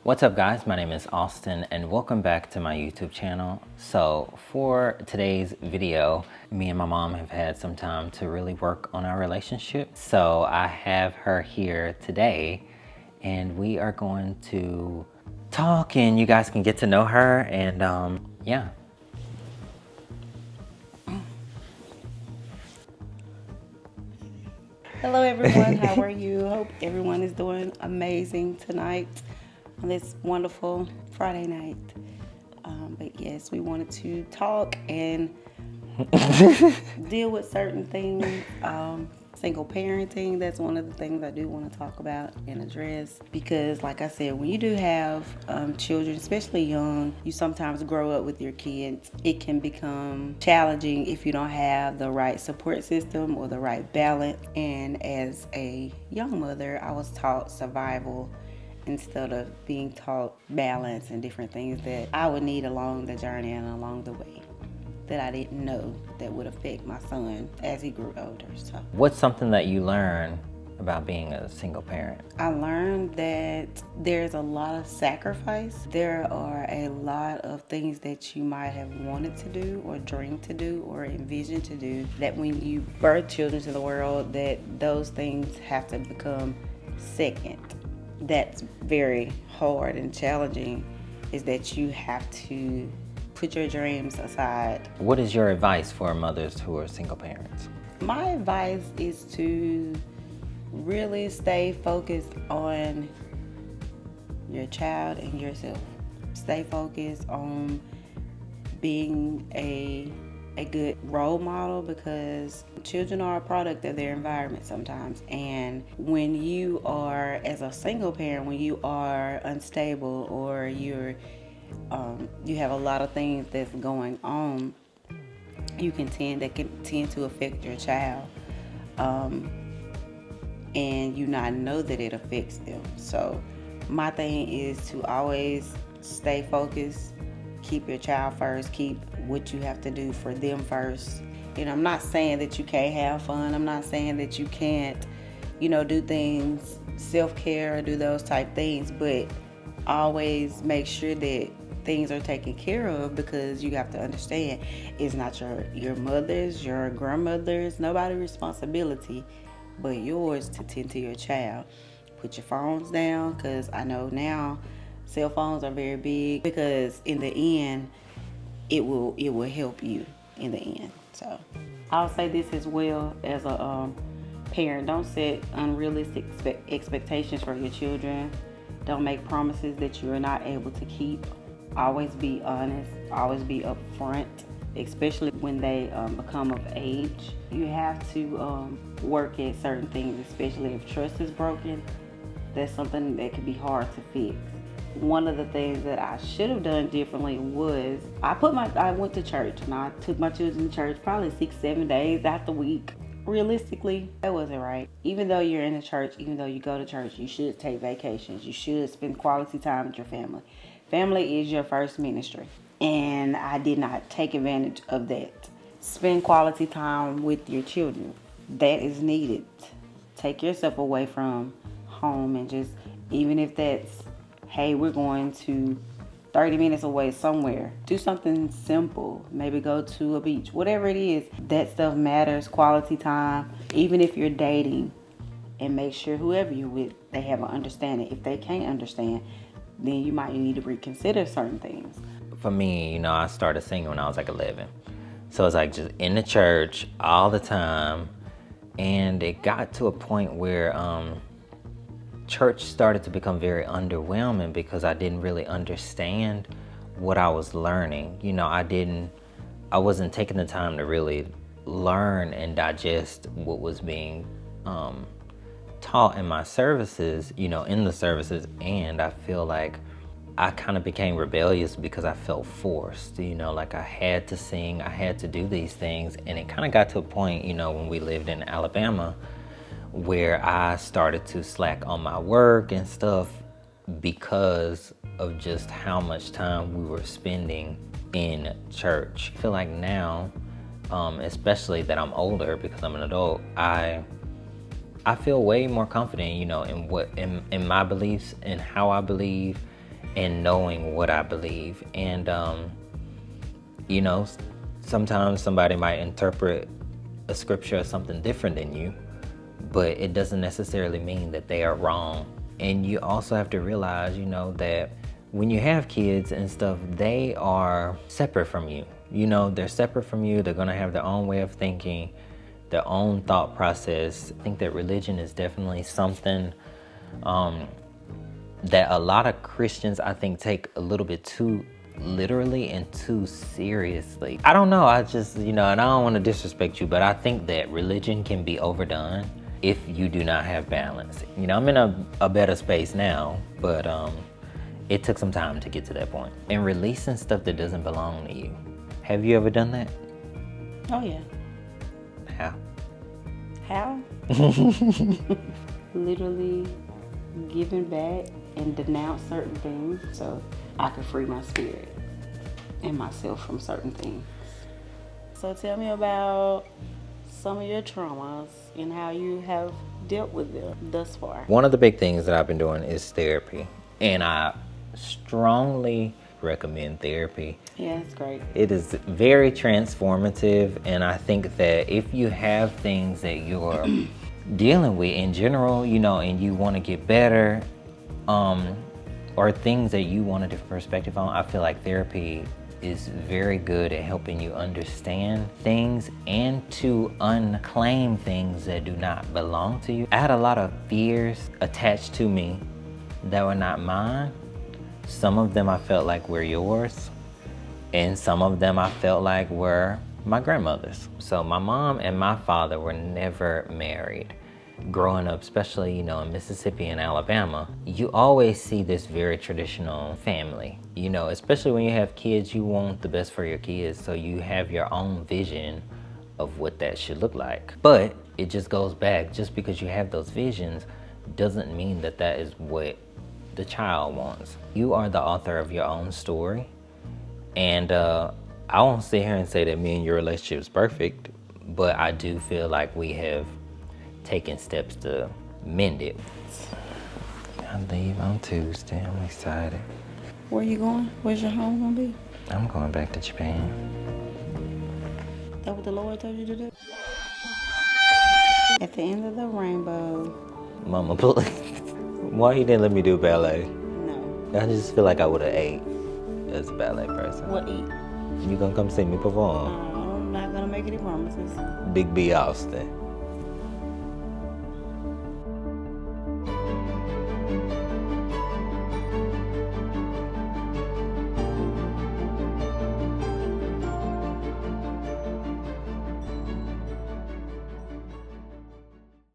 What's up guys, my name is Austin and welcome back to my YouTube channel. So for today's video, me and my mom have had some time to really work on our relationship. So I have her here today and we are going to talk and you guys can get to know her and yeah. Hello everyone, how are you? Hope everyone is doing amazing tonight on this wonderful Friday night. But yes, we wanted to talk and deal with certain things. Single parenting, that's one of the things I do want to talk about and address, because like I said, when you do have children, especially young, you sometimes grow up with your kids. It can become challenging if you don't have the right support system or the right balance. And as a young mother, I was taught survival instead of being taught balance and different things that I would need along the journey and along the way that I didn't know that would affect my son as he grew older. So, What's something that you learned about being a single parent? I learned that there's a lot of sacrifice. There are a lot of things that you might have wanted to do or dreamed to do or envisioned to do, that when you birth children to the world, that those things have to become second. That's very hard and challenging, is that you have to put your dreams aside. What is your advice for mothers who are single parents? My advice is to really stay focused on your child and yourself. Stay focused on being a good role model, because children are a product of their environment sometimes. And when you are, as a single parent, when you are unstable or you have a lot of things that's going on, you can tend to affect your child, and you not know that it affects them. So my thing is to always stay focused, keep your child first, keep what you have to do for them first. And I'm not saying that you can't have fun. I'm not saying that you can't, do things, self-care, or do those type things, but always make sure that things are taken care of, because you have to understand it's not your mother's, your grandmother's, nobody's responsibility but yours to tend to your child. Put your phones down, because I know now cell phones are very big, because in the end it will help you in the end. So I'll say this as well, as a parent: don't set unrealistic expectations for your children. Don't make promises that you're not able to keep. Always be honest, always be upfront, especially when they become of age. You have to work at certain things, especially if trust is broken. That's something that can be hard to fix. One of the things that I should have done differently was I went to church, and I took my children to church probably 6-7 days out the week. Realistically, that wasn't right. Even though you're in the church, even though you go to church, you should take vacations. You should spend quality time with your family. Family is your first ministry, and I did not take advantage of that. Spend quality time with your children. That is needed. Take yourself away from home, and just, even if that's, hey, we're going to 30 minutes away somewhere, do something simple. Maybe go to a beach, whatever it is. That stuff matters. Quality time. Even if you're dating, and make sure whoever you're with, they have an understanding. If they can't understand, then you might need to reconsider certain things. For me, I started singing when I was like 11. So it's like just in the church all the time. And it got to a point where church started to become very underwhelming, because I didn't really understand what I was learning. I wasn't taking the time to really learn and digest what was being taught in my services, in the services. And I feel like I kind of became rebellious because I felt forced, like I had to sing, I had to do these things. And it kind of got to a point, when we lived in Alabama, where I started to slack on my work and stuff because of just how much time we were spending in church. I feel like now, especially that I'm older because I'm an adult, I feel way more confident, in my beliefs and how I believe and knowing what I believe. And, you know, sometimes somebody might interpret a scripture as something different than you, but it doesn't necessarily mean that they are wrong. And you also have to realize, you know, that when you have kids and stuff, they are separate from you. You know, they're separate from you. They're going to have their own way of thinking, their own thought process. I think that religion is definitely something that a lot of Christians, I think, take a little bit too literally and too seriously. I don't know. I just, you know, and I don't want to disrespect you, but I think that religion can be overdone if you do not have balance. You know, I'm in a better space now, but it took some time to get to that point. And releasing stuff that doesn't belong to you. Have you ever done that? Oh, yeah. How? How? Literally giving back and denounce certain things so I can free my spirit and myself from certain things. So tell me about some of your traumas and how you have dealt with them thus far. One of the big things that I've been doing is therapy, and I strongly recommend therapy. Yeah, it's great. It is very transformative, and I think that if you have things that you're dealing with in general, you know, and you want to get better, or things that you want a different perspective on, I feel like therapy is very good at helping you understand things and to unclaim things that do not belong to you. I had a lot of fears attached to me that were not mine. Some of them I felt like were yours, and some of them I felt like were my grandmother's. So my mom and my father were never married. Growing up, especially, you know, in Mississippi and Alabama, you always see this very traditional family. You know, especially when you have kids, you want the best for your kids, so you have your own vision of what that should look like. But it just goes back, just because you have those visions doesn't mean that that is what the child wants. You are the author of your own story, and I won't sit here and say that me and your relationship is perfect, but I do feel like we have taken steps to mend it. I leave on Tuesday. I'm excited. Where you going? Where's your home gonna be? I'm going back to Japan. That what the Lord told you to do? At the end of the rainbow. Mama, please. Why you didn't let me do ballet? No. I just feel like I would have ate as a ballet person. What eat? You gonna come see me perform? I'm not gonna make any promises. Big B Austin.